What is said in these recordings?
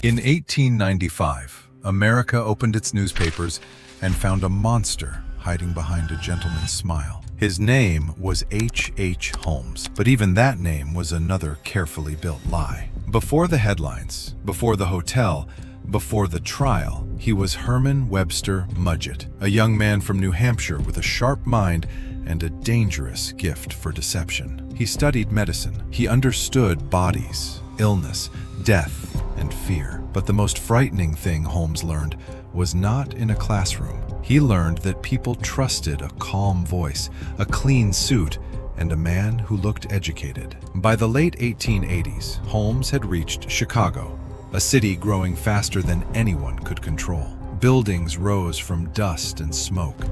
In 1895, America opened its newspapers and found a monster hiding behind a gentleman's smile. His name was H. Holmes, but even that name was another carefully built lie. Before the headlines, before the hotel, before the trial, he was Herman Webster Mudgett, a young man from New Hampshire with a sharp mind and a dangerous gift for deception. He studied medicine. He understood bodies, illness, death, and fear. But the most frightening thing Holmes learned was not in a classroom. He learned that people trusted a calm voice, a clean suit, and a man who looked educated. By the late 1880s, Holmes had reached Chicago, a city growing faster than anyone could control. Buildings rose from dust and smoke.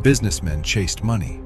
Businessmen chased money.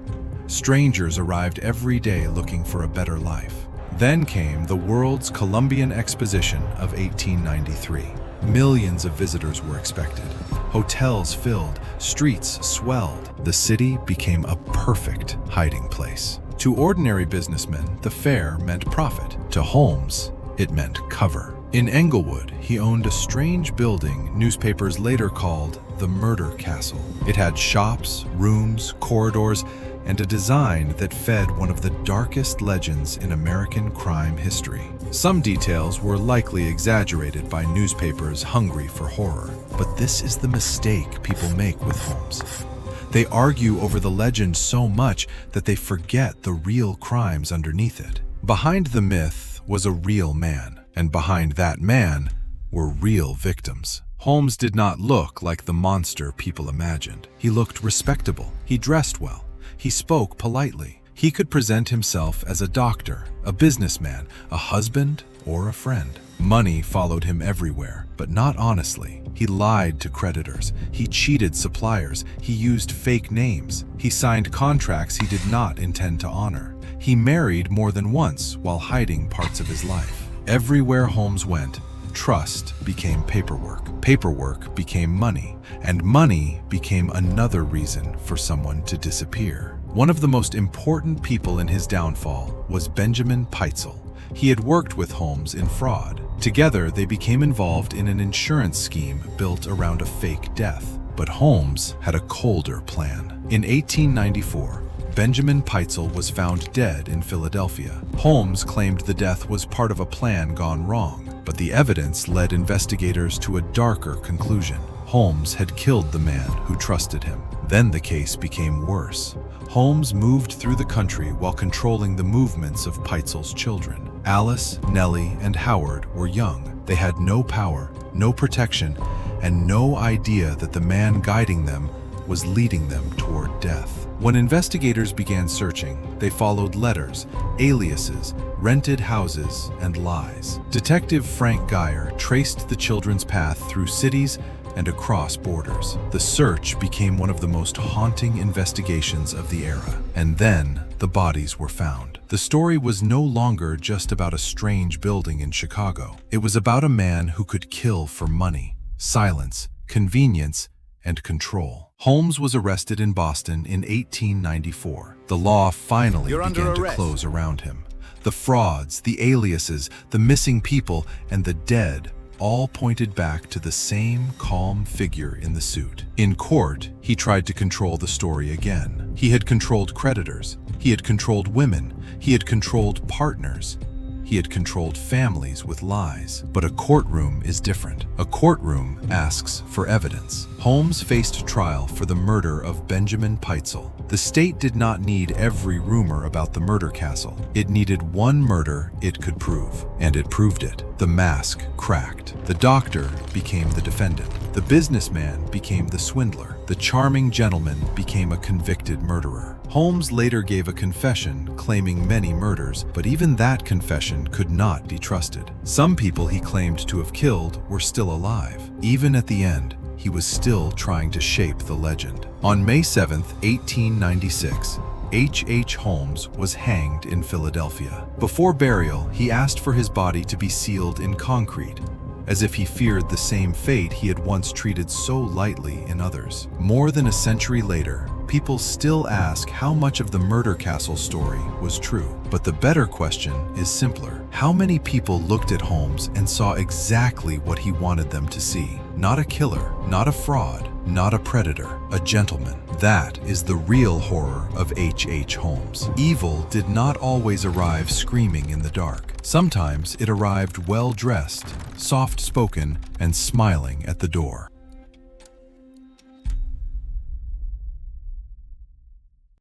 Strangers arrived every day looking for a better life. Then came the World's Columbian Exposition of 1893. Millions of visitors were expected. Hotels filled, streets swelled. The city became a perfect hiding place. To ordinary businessmen, the fair meant profit. To Holmes, it meant cover. In Englewood, he owned a strange building newspapers later called the Murder Castle. It had shops, rooms, corridors, and a design that fed one of the darkest legends in American crime history. Some details were likely exaggerated by newspapers hungry for horror, but this is the mistake people make with Holmes. They argue over the legend so much that they forget the real crimes underneath it. Behind the myth was a real man, and behind that man were real victims. Holmes did not look like the monster people imagined. He looked respectable. He dressed well. He spoke politely. He could present himself as a doctor, a businessman, a husband, or a friend. Money followed him everywhere, but not honestly. He lied to creditors. He cheated suppliers. He used fake names. He signed contracts he did not intend to honor. He married more than once while hiding parts of his life. Everywhere Holmes went, trust became paperwork. Paperwork became money, and money became another reason for someone to disappear. One of the most important people in his downfall was Benjamin Pitezel. He had worked with Holmes in fraud. Together, they became involved in an insurance scheme built around a fake death. But Holmes had a colder plan. In 1894, Benjamin Pitezel was found dead in Philadelphia. Holmes claimed the death was part of a plan gone wrong, but the evidence led investigators to a darker conclusion. Holmes had killed the man who trusted him. Then the case became worse. Holmes moved through the country while controlling the movements of Pitezel's children. Alice, Nellie, and Howard were young. They had no power, no protection, and no idea that the man guiding them was leading them toward death. When investigators began searching, they followed letters, aliases, rented houses, and lies. Detective Frank Geyer traced the children's path through cities and across borders. The search became one of the most haunting investigations of the era. And then the bodies were found. The story was no longer just about a strange building in Chicago. It was about a man who could kill for money, silence, convenience, and control. Holmes was arrested in Boston in 1894. The law finally began to close around him. The frauds, the aliases, the missing people, and the dead all pointed back to the same calm figure in the suit. In court, he tried to control the story again. He had controlled creditors. He had controlled women. He had controlled partners. He had controlled families with lies. But a courtroom is different. A courtroom asks for evidence. Holmes faced trial for the murder of Benjamin Pitezel. The state did not need every rumor about the murder castle. It needed one murder it could prove, and it proved it. The mask cracked. The doctor became the defendant. The businessman became the swindler. The charming gentleman became a convicted murderer. Holmes later gave a confession claiming many murders, but even that confession could not be trusted. Some people he claimed to have killed were still alive. Even at the end, he was still trying to shape the legend. On May 7, 1896, H. Holmes was hanged in Philadelphia. Before burial, he asked for his body to be sealed in concrete, as if he feared the same fate he had once treated so lightly in others. More than a century later, people still ask how much of the murder castle story was true. But the better question is simpler. How many people looked at Holmes and saw exactly what he wanted them to see? Not a killer, not a fraud, not a predator, a gentleman. That is the real horror of H.H. Holmes. Evil did not always arrive screaming in the dark. Sometimes it arrived well-dressed, soft-spoken, and smiling at the door.